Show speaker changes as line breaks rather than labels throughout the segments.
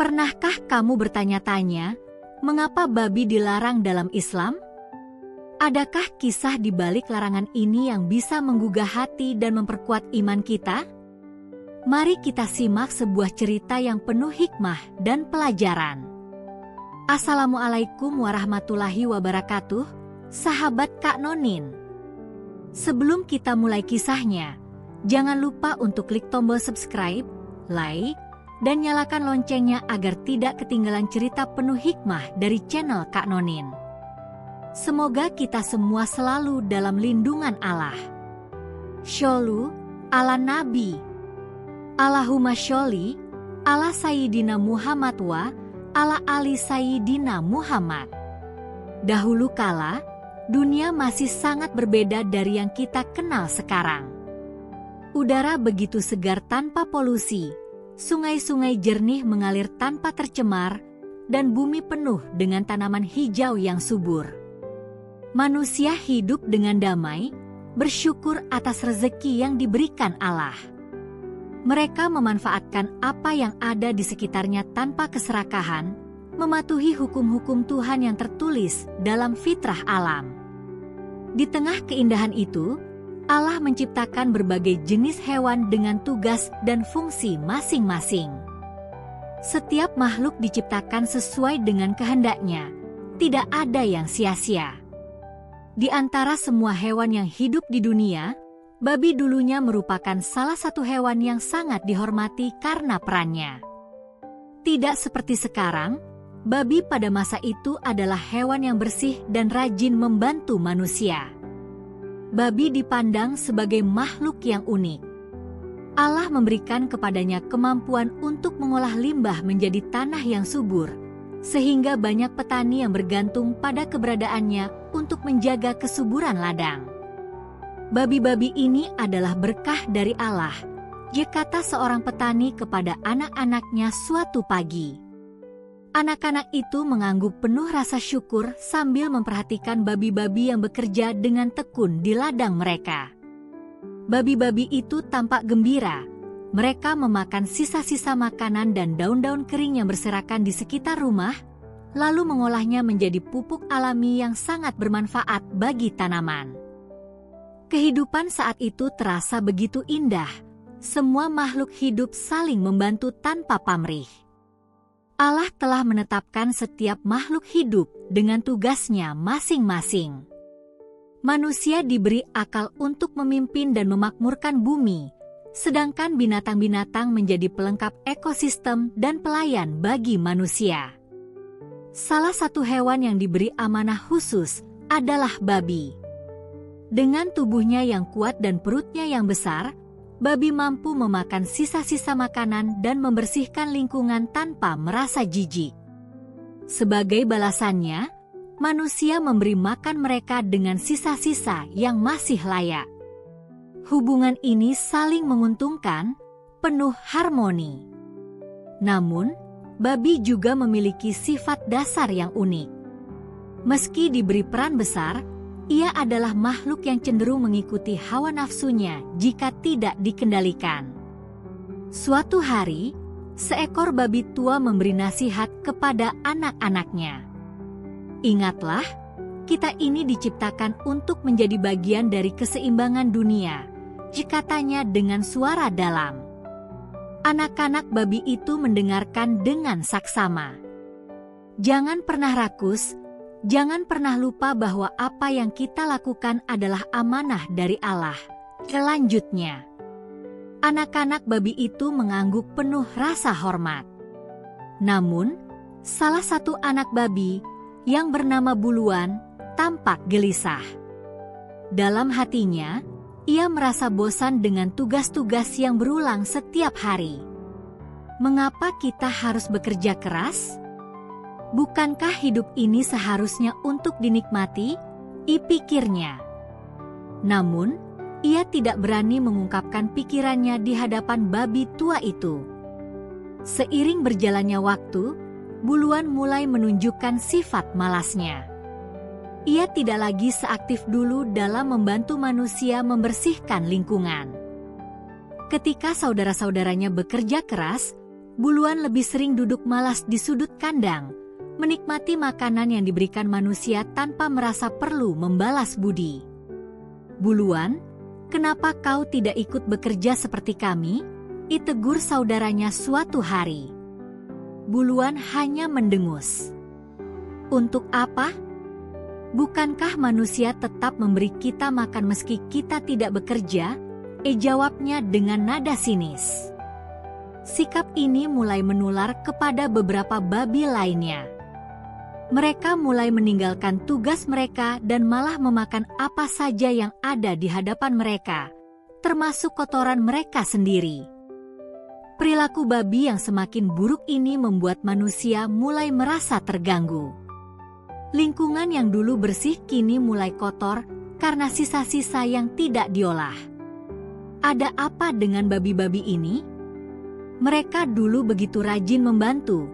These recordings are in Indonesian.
Pernahkah kamu bertanya-tanya, mengapa babi dilarang dalam Islam? Adakah kisah di balik larangan ini yang bisa menggugah hati dan memperkuat iman kita? Mari kita simak sebuah cerita yang penuh hikmah dan pelajaran. Assalamualaikum warahmatullahi wabarakatuh, sahabat Kak Nonin. Sebelum kita mulai kisahnya, jangan lupa untuk klik tombol subscribe, like, dan nyalakan loncengnya agar tidak ketinggalan cerita penuh hikmah dari channel Kak Nonin. Semoga kita semua selalu dalam lindungan Allah. Shollu ala Nabi. Allahumma sholli ala Sayyidina Muhammad wa ala ali Sayyidina Muhammad. Dahulu kala, dunia masih sangat berbeda dari yang kita kenal sekarang. Udara begitu segar tanpa polusi. Sungai-sungai jernih mengalir tanpa tercemar, dan bumi penuh dengan tanaman hijau yang subur. Manusia hidup dengan damai, bersyukur atas rezeki yang diberikan Allah. Mereka memanfaatkan apa yang ada di sekitarnya tanpa keserakahan, mematuhi hukum-hukum Tuhan yang tertulis dalam fitrah alam. Di tengah keindahan itu, Allah menciptakan berbagai jenis hewan dengan tugas dan fungsi masing-masing. Setiap makhluk diciptakan sesuai dengan kehendaknya, tidak ada yang sia-sia. Di antara semua hewan yang hidup di dunia, babi dulunya merupakan salah satu hewan yang sangat dihormati karena perannya. Tidak seperti sekarang, babi pada masa itu adalah hewan yang bersih dan rajin membantu manusia. Babi dipandang sebagai makhluk yang unik. Allah memberikan kepadanya kemampuan untuk mengolah limbah menjadi tanah yang subur, sehingga banyak petani yang bergantung pada keberadaannya untuk menjaga kesuburan ladang. Babi-babi ini adalah berkah dari Allah, kata seorang petani kepada anak-anaknya suatu pagi. Anak-anak itu mengangguk penuh rasa syukur sambil memperhatikan babi-babi yang bekerja dengan tekun di ladang mereka. Babi-babi itu tampak gembira. Mereka memakan sisa-sisa makanan dan daun-daun kering yang berserakan di sekitar rumah, lalu mengolahnya menjadi pupuk alami yang sangat bermanfaat bagi tanaman. Kehidupan saat itu terasa begitu indah. Semua makhluk hidup saling membantu tanpa pamrih. Allah telah menetapkan setiap makhluk hidup dengan tugasnya masing-masing. Manusia diberi akal untuk memimpin dan memakmurkan bumi, sedangkan binatang-binatang menjadi pelengkap ekosistem dan pelayan bagi manusia. Salah satu hewan yang diberi amanah khusus adalah babi. Dengan tubuhnya yang kuat dan perutnya yang besar, babi mampu memakan sisa-sisa makanan dan membersihkan lingkungan tanpa merasa jijik. Sebagai balasannya, manusia memberi makan mereka dengan sisa-sisa yang masih layak. Hubungan ini saling menguntungkan, penuh harmoni. Namun, babi juga memiliki sifat dasar yang unik. Meski diberi peran besar, ia adalah makhluk yang cenderung mengikuti hawa nafsunya jika tidak dikendalikan. Suatu hari, seekor babi tua memberi nasihat kepada anak-anaknya. Ingatlah, kita ini diciptakan untuk menjadi bagian dari keseimbangan dunia, katanya dengan suara dalam. Anak-anak babi itu mendengarkan dengan saksama. Jangan pernah rakus. Jangan pernah lupa bahwa apa yang kita lakukan adalah amanah dari Allah. Selanjutnya, anak-anak babi itu mengangguk penuh rasa hormat. Namun, salah satu anak babi yang bernama Buluan tampak gelisah. Dalam hatinya, ia merasa bosan dengan tugas-tugas yang berulang setiap hari. Mengapa kita harus bekerja keras? Bukankah hidup ini seharusnya untuk dinikmati? Pikirnya. Namun, ia tidak berani mengungkapkan pikirannya di hadapan babi tua itu. Seiring berjalannya waktu, Buluan mulai menunjukkan sifat malasnya. Ia tidak lagi seaktif dulu dalam membantu manusia membersihkan lingkungan. Ketika saudara-saudaranya bekerja keras, Buluan lebih sering duduk malas di sudut kandang, menikmati makanan yang diberikan manusia tanpa merasa perlu membalas budi. Buluan, kenapa kau tidak ikut bekerja seperti kami? Ditegur saudaranya suatu hari. Buluan hanya mendengus. Untuk apa? Bukankah manusia tetap memberi kita makan meski kita tidak bekerja? Jawabnya dengan nada sinis. Sikap ini mulai menular kepada beberapa babi lainnya. Mereka mulai meninggalkan tugas mereka dan malah memakan apa saja yang ada di hadapan mereka, termasuk kotoran mereka sendiri. Perilaku babi yang semakin buruk ini membuat manusia mulai merasa terganggu. Lingkungan yang dulu bersih kini mulai kotor karena sisa-sisa yang tidak diolah. Ada apa dengan babi-babi ini? Mereka dulu begitu rajin membantu,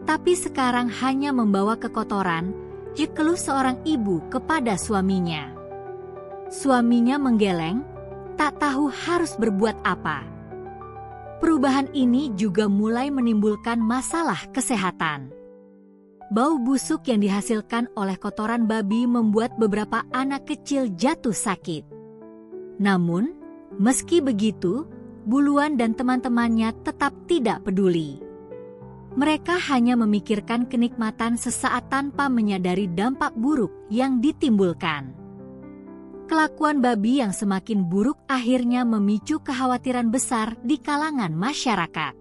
tapi sekarang hanya membawa kekotoran, keluh seorang ibu kepada suaminya. Suaminya menggeleng, tak tahu harus berbuat apa. Perubahan ini juga mulai menimbulkan masalah kesehatan. Bau busuk yang dihasilkan oleh kotoran babi membuat beberapa anak kecil jatuh sakit. Namun, meski begitu, Buluan dan teman-temannya tetap tidak peduli. Mereka hanya memikirkan kenikmatan sesaat tanpa menyadari dampak buruk yang ditimbulkan. Kelakuan babi yang semakin buruk akhirnya memicu kekhawatiran besar di kalangan masyarakat.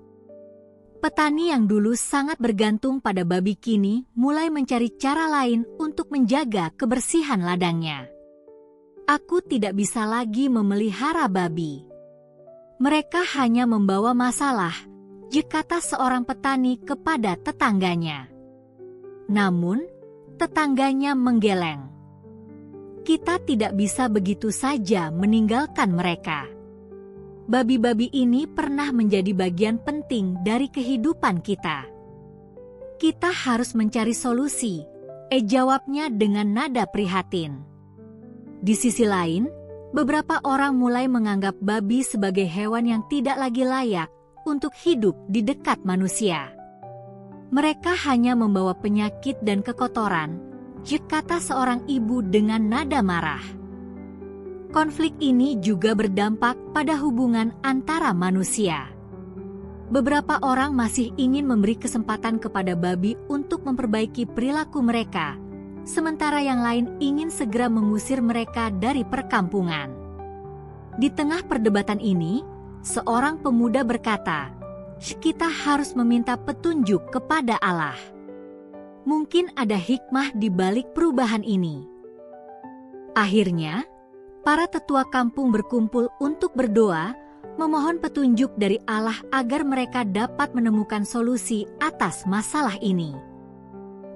Petani yang dulu sangat bergantung pada babi kini mulai mencari cara lain untuk menjaga kebersihan ladangnya. Aku tidak bisa lagi memelihara babi. Mereka hanya membawa masalah, kata seorang petani kepada tetangganya. Namun, tetangganya menggeleng. Kita tidak bisa begitu saja meninggalkan mereka. Babi-babi ini pernah menjadi bagian penting dari kehidupan kita. Kita harus mencari solusi, jawabnya dengan nada prihatin. Di sisi lain, beberapa orang mulai menganggap babi sebagai hewan yang tidak lagi layak untuk hidup di dekat manusia. Mereka hanya membawa penyakit dan kekotoran, kata seorang ibu dengan nada marah. Konflik ini juga berdampak pada hubungan antara manusia. Beberapa orang masih ingin memberi kesempatan kepada babi untuk memperbaiki perilaku mereka, sementara yang lain ingin segera mengusir mereka dari perkampungan. Di tengah perdebatan ini, seorang pemuda berkata, "Kita harus meminta petunjuk kepada Allah. Mungkin ada hikmah di balik perubahan ini." Akhirnya, para tetua kampung berkumpul untuk berdoa, memohon petunjuk dari Allah agar mereka dapat menemukan solusi atas masalah ini.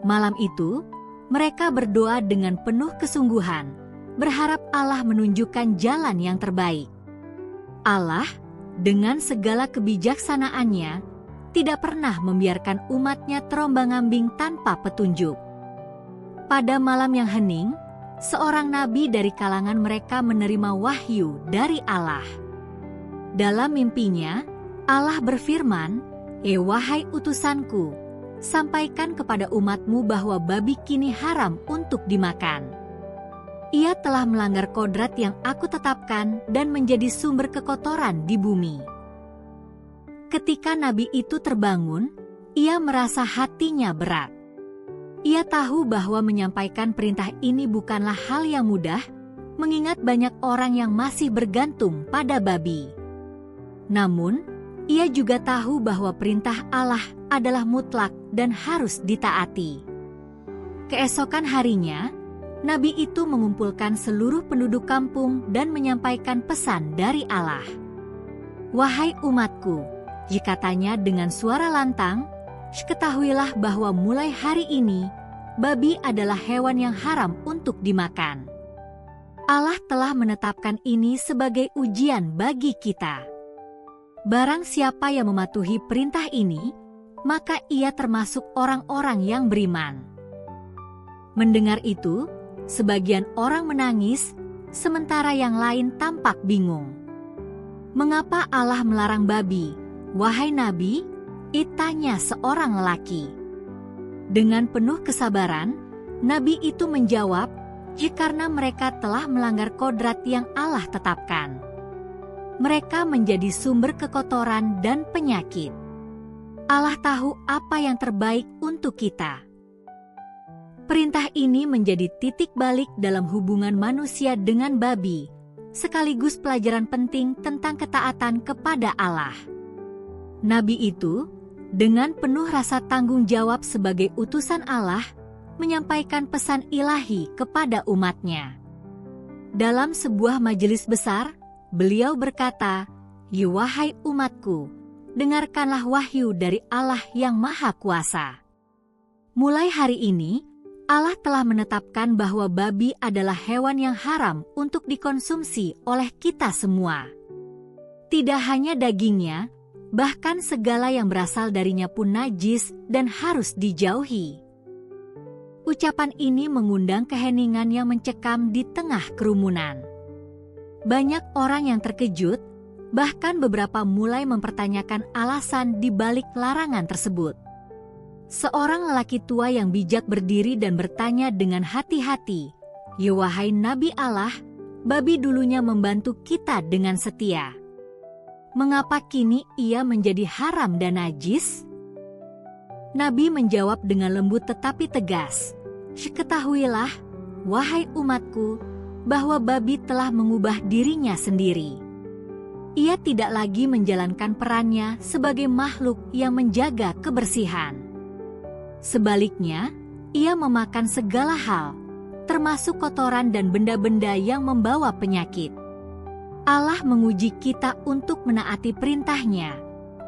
Malam itu, mereka berdoa dengan penuh kesungguhan, berharap Allah menunjukkan jalan yang terbaik. Allah, dengan segala kebijaksanaannya, tidak pernah membiarkan umatnya terombang-ambing tanpa petunjuk. Pada malam yang hening, seorang nabi dari kalangan mereka menerima wahyu dari Allah. Dalam mimpinya, Allah berfirman, "Wahai utusanku, sampaikan kepada umatmu bahwa babi kini haram untuk dimakan. Ia telah melanggar kodrat yang aku tetapkan dan menjadi sumber kekotoran di bumi." Ketika nabi itu terbangun, ia merasa hatinya berat. Ia tahu bahwa menyampaikan perintah ini bukanlah hal yang mudah, mengingat banyak orang yang masih bergantung pada babi. Namun, ia juga tahu bahwa perintah Allah adalah mutlak dan harus ditaati. Keesokan harinya, nabi itu mengumpulkan seluruh penduduk kampung dan menyampaikan pesan dari Allah. "Wahai umatku," katanya dengan suara lantang, "ketahuilah bahwa mulai hari ini, babi adalah hewan yang haram untuk dimakan. Allah telah menetapkan ini sebagai ujian bagi kita. Barang siapa yang mematuhi perintah ini, maka ia termasuk orang-orang yang beriman." Mendengar itu, sebagian orang menangis, sementara yang lain tampak bingung. "Mengapa Allah melarang babi, wahai Nabi?" Tanya seorang lelaki. Dengan penuh kesabaran, nabi itu menjawab, karena mereka telah melanggar kodrat yang Allah tetapkan. Mereka menjadi sumber kekotoran dan penyakit. Allah tahu apa yang terbaik untuk kita. Perintah ini menjadi titik balik dalam hubungan manusia dengan babi, sekaligus pelajaran penting tentang ketaatan kepada Allah. Nabi itu, dengan penuh rasa tanggung jawab sebagai utusan Allah, menyampaikan pesan ilahi kepada umatnya. Dalam sebuah majelis besar, beliau berkata, "Wahai umatku, dengarkanlah wahyu dari Allah yang Maha Kuasa. Mulai hari ini, Allah telah menetapkan bahwa babi adalah hewan yang haram untuk dikonsumsi oleh kita semua. Tidak hanya dagingnya, bahkan segala yang berasal darinya pun najis dan harus dijauhi." Ucapan ini mengundang keheningan yang mencekam di tengah kerumunan. Banyak orang yang terkejut, bahkan beberapa mulai mempertanyakan alasan di balik larangan tersebut. Seorang lelaki tua yang bijak berdiri dan bertanya dengan hati-hati, "Wahai Nabi Allah, babi dulunya membantu kita dengan setia. Mengapa kini ia menjadi haram dan najis?" Nabi menjawab dengan lembut tetapi tegas, "Ketahuilah, wahai umatku, bahwa babi telah mengubah dirinya sendiri. Ia tidak lagi menjalankan perannya sebagai makhluk yang menjaga kebersihan. Sebaliknya, ia memakan segala hal, termasuk kotoran dan benda-benda yang membawa penyakit. Allah menguji kita untuk menaati perintahnya,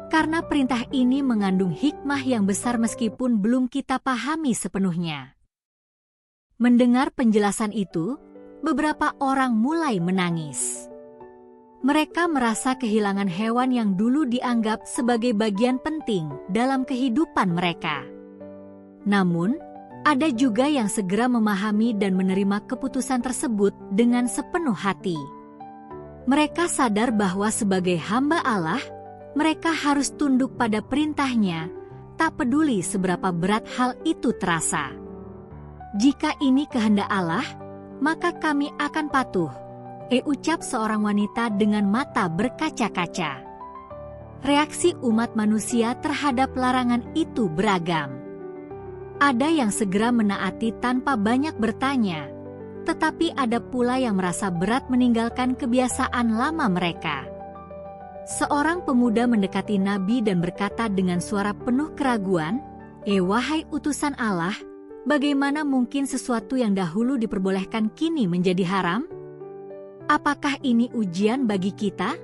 karena perintah ini mengandung hikmah yang besar meskipun belum kita pahami sepenuhnya." Mendengar penjelasan itu, beberapa orang mulai menangis. Mereka merasa kehilangan hewan yang dulu dianggap sebagai bagian penting dalam kehidupan mereka. Namun, ada juga yang segera memahami dan menerima keputusan tersebut dengan sepenuh hati. Mereka sadar bahwa sebagai hamba Allah, mereka harus tunduk pada perintahnya, tak peduli seberapa berat hal itu terasa. "Jika ini kehendak Allah, maka kami akan patuh," ucap seorang wanita dengan mata berkaca-kaca. Reaksi umat manusia terhadap larangan itu beragam. Ada yang segera menaati tanpa banyak bertanya, tetapi ada pula yang merasa berat meninggalkan kebiasaan lama mereka. Seorang pemuda mendekati Nabi dan berkata dengan suara penuh keraguan, "Wahai utusan Allah, bagaimana mungkin sesuatu yang dahulu diperbolehkan kini menjadi haram? Apakah ini ujian bagi kita?"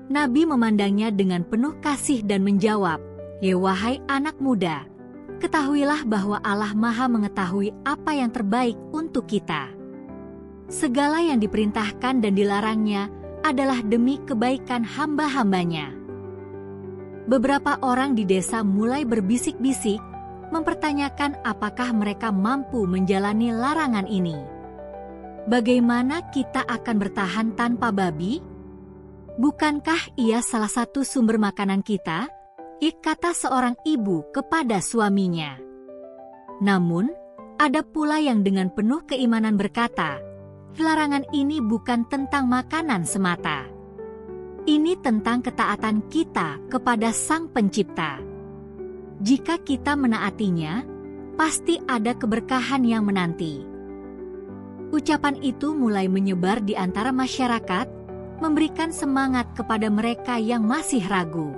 Nabi memandangnya dengan penuh kasih dan menjawab, "Wahai anak muda, ketahuilah bahwa Allah Maha mengetahui apa yang terbaik untuk kita. Segala yang diperintahkan dan dilarangnya adalah demi kebaikan hamba-hambanya." Beberapa orang di desa mulai berbisik-bisik, mempertanyakan apakah mereka mampu menjalani larangan ini. "Bagaimana kita akan bertahan tanpa babi? Bukankah ia salah satu sumber makanan kita?" kata seorang ibu kepada suaminya. Namun, ada pula yang dengan penuh keimanan berkata, "Larangan ini bukan tentang makanan semata. Ini tentang ketaatan kita kepada Sang Pencipta. Jika kita menaatinya, pasti ada keberkahan yang menanti." Ucapan itu mulai menyebar di antara masyarakat, memberikan semangat kepada mereka yang masih ragu.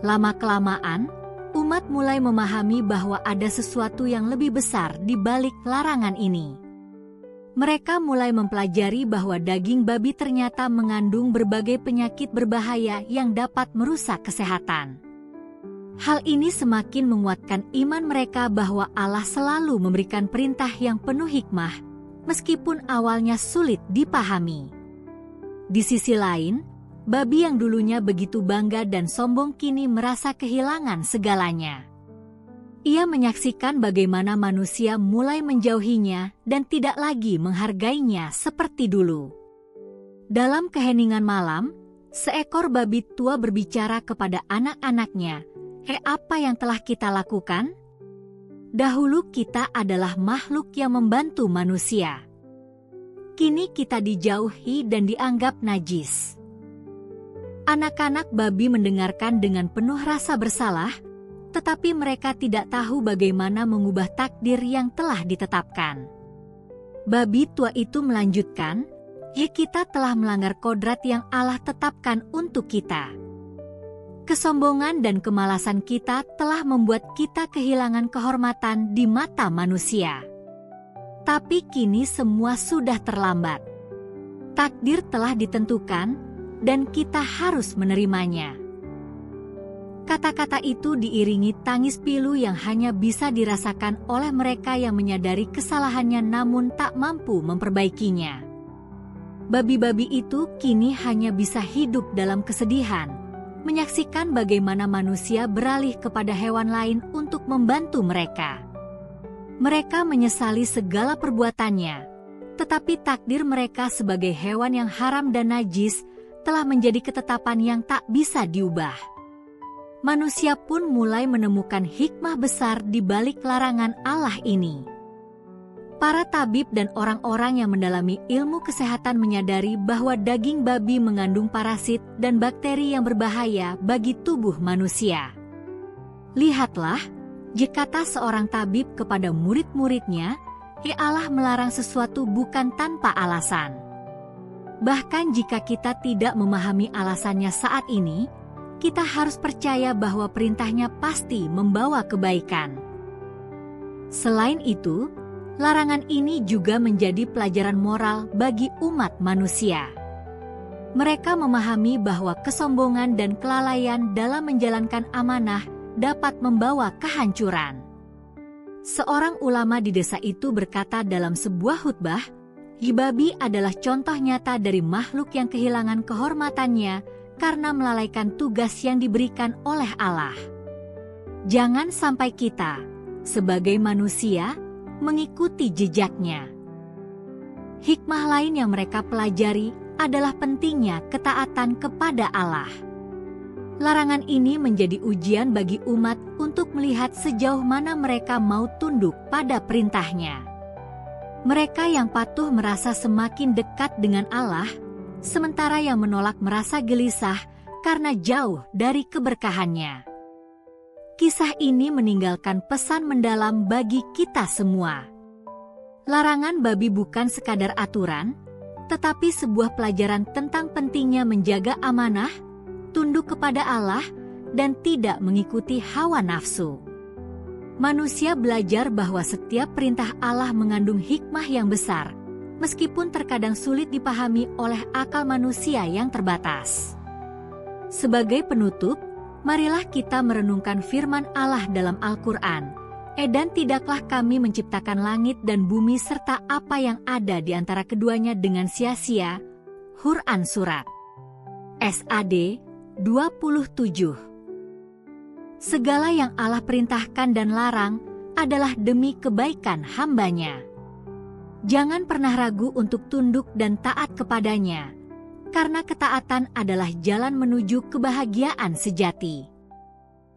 Lama-kelamaan, umat mulai memahami bahwa ada sesuatu yang lebih besar di balik larangan ini. Mereka mulai mempelajari bahwa daging babi ternyata mengandung berbagai penyakit berbahaya yang dapat merusak kesehatan. Hal ini semakin menguatkan iman mereka bahwa Allah selalu memberikan perintah yang penuh hikmah, meskipun awalnya sulit dipahami. Di sisi lain, babi yang dulunya begitu bangga dan sombong kini merasa kehilangan segalanya. Ia menyaksikan bagaimana manusia mulai menjauhinya dan tidak lagi menghargainya seperti dulu. Dalam keheningan malam, Seekor babi tua berbicara kepada anak-anaknya, apa yang telah kita lakukan? Dahulu kita adalah makhluk yang membantu manusia. Kini kita dijauhi dan dianggap najis." Anak-anak babi mendengarkan dengan penuh rasa bersalah, tetapi mereka tidak tahu bagaimana mengubah takdir yang telah ditetapkan. Babi tua itu melanjutkan, "Kita telah melanggar kodrat yang Allah tetapkan untuk kita. Kesombongan dan kemalasan kita telah membuat kita kehilangan kehormatan di mata manusia. Tapi kini semua sudah terlambat. Takdir telah ditentukan dan kita harus menerimanya." Kata-kata itu diiringi tangis pilu yang hanya bisa dirasakan oleh mereka yang menyadari kesalahannya namun tak mampu memperbaikinya. Babi-babi itu kini hanya bisa hidup dalam kesedihan, menyaksikan bagaimana manusia beralih kepada hewan lain untuk membantu mereka. Mereka menyesali segala perbuatannya, tetapi takdir mereka sebagai hewan yang haram dan najis telah menjadi ketetapan yang tak bisa diubah. Manusia pun mulai menemukan hikmah besar di balik larangan Allah ini. Para tabib dan orang-orang yang mendalami ilmu kesehatan menyadari bahwa daging babi mengandung parasit dan bakteri yang berbahaya bagi tubuh manusia. "Lihatlah," kata seorang tabib kepada murid-muridnya, Allah melarang sesuatu bukan tanpa alasan. Bahkan jika kita tidak memahami alasannya saat ini, kita harus percaya bahwa perintahnya pasti membawa kebaikan. Selain itu, larangan ini juga menjadi pelajaran moral bagi umat manusia. Mereka memahami bahwa kesombongan dan kelalaian dalam menjalankan amanah dapat membawa kehancuran. Seorang ulama di desa itu berkata dalam sebuah khutbah, "Babi adalah contoh nyata dari makhluk yang kehilangan kehormatannya karena melalaikan tugas yang diberikan oleh Allah. Jangan sampai kita, sebagai manusia, mengikuti jejaknya." Hikmah lain yang mereka pelajari adalah pentingnya ketaatan kepada Allah. Larangan ini menjadi ujian bagi umat untuk melihat sejauh mana mereka mau tunduk pada perintahnya. Mereka yang patuh merasa semakin dekat dengan Allah, sementara yang menolak merasa gelisah karena jauh dari keberkahannya. Kisah ini meninggalkan pesan mendalam bagi kita semua. Larangan babi bukan sekadar aturan, tetapi sebuah pelajaran tentang pentingnya menjaga amanah, tunduk kepada Allah, dan tidak mengikuti hawa nafsu. Manusia belajar bahwa setiap perintah Allah mengandung hikmah yang besar, meskipun terkadang sulit dipahami oleh akal manusia yang terbatas. Sebagai penutup, marilah kita merenungkan firman Allah dalam Al-Quran. Dan tidaklah kami menciptakan langit dan bumi serta apa yang ada di antara keduanya dengan sia-sia. Quran Surat SAD 27. Segala yang Allah perintahkan dan larang adalah demi kebaikan hamba-Nya. Jangan pernah ragu untuk tunduk dan taat kepadanya, karena ketaatan adalah jalan menuju kebahagiaan sejati.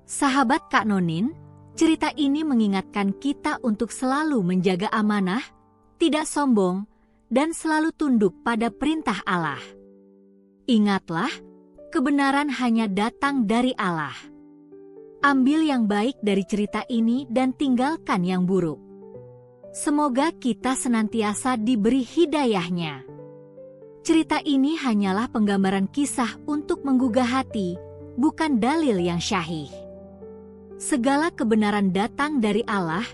Sahabat Kak Nonin, cerita ini mengingatkan kita untuk selalu menjaga amanah, tidak sombong, dan selalu tunduk pada perintah Allah. Ingatlah, kebenaran hanya datang dari Allah. Ambil yang baik dari cerita ini dan tinggalkan yang buruk. Semoga kita senantiasa diberi hidayahnya. Cerita ini hanyalah penggambaran kisah untuk menggugah hati, bukan dalil yang syahih. Segala kebenaran datang dari Allah,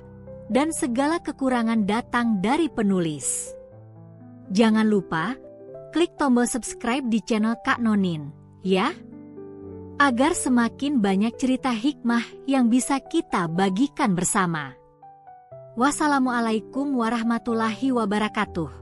dan segala kekurangan datang dari penulis. Jangan lupa, klik tombol subscribe di channel Kak Nonin, ya, agar semakin banyak cerita hikmah yang bisa kita bagikan bersama. Wassalamualaikum warahmatullahi wabarakatuh.